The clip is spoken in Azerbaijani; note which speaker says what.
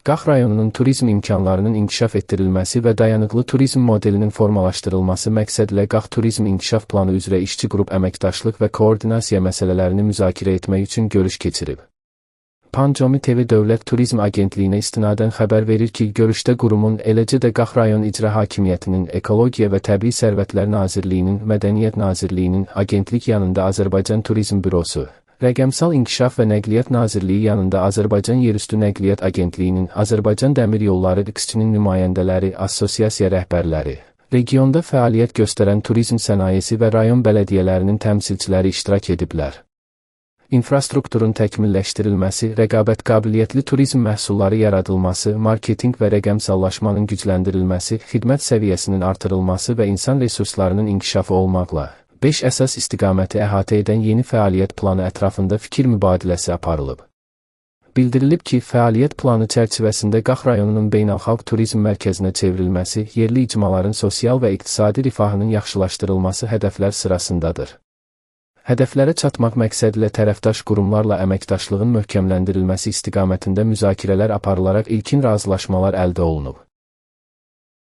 Speaker 1: Qax rayonunun turizm imkanlarının inkişaf etdirilməsi və dayanıqlı turizm modelinin formalaşdırılması məqsədilə Qax Turizm İnkişaf Planı üzrə işçi qrup əməkdaşlıq və koordinasiya məsələlərini müzakirə etmək üçün görüş keçirib. Pancomi TV Dövlət Turizm Agentliyinə istinadən xəbər verir ki, görüşdə qurumun, eləcə də Qax rayon İcra Hakimiyyətinin, Ekologiya və Təbii Sərvətlər Nazirliyinin, Mədəniyyət Nazirliyinin, Agentlik yanında Azərbaycan Turizm Bürosu, Rəqəmsal İnkişaf və Nəqliyyat Nazirliyi yanında Azərbaycan Yerüstü Nəqliyyat Agentliyinin, Azərbaycan Dəmir Yolları XÇ-nin nümayəndələri, assosiasiya rəhbərləri, regionda fəaliyyət göstərən turizm sənayesi və rayon bələdiyyələrinin təmsilçiləri iştirak ediblər. İnfrastrukturun təkmilləşdirilməsi, rəqabət qabiliyyətli turizm məhsulları yaradılması, marketinq və rəqəmsallaşmanın gücləndirilməsi, xidmət səviyyəsinin artırılması və insan resurslarının inkişafı olmaqla 5 əsas istiqaməti əhatə edən yeni fəaliyyət planı ətrafında fikir mübadiləsi aparılıb. Bildirilib ki, fəaliyyət planı çərçivəsində Qax rayonunun beynəlxalq turizm mərkəzinə çevrilməsi, yerli icmaların sosial və iqtisadi rifahının yaxşılaşdırılması hədəflər sırasındadır. Hədəflərə çatmaq məqsədilə tərəfdaş qurumlarla əməkdaşlığın möhkəmləndirilməsi istiqamətində müzakirələr aparılaraq ilkin razılaşmalar əldə olunub.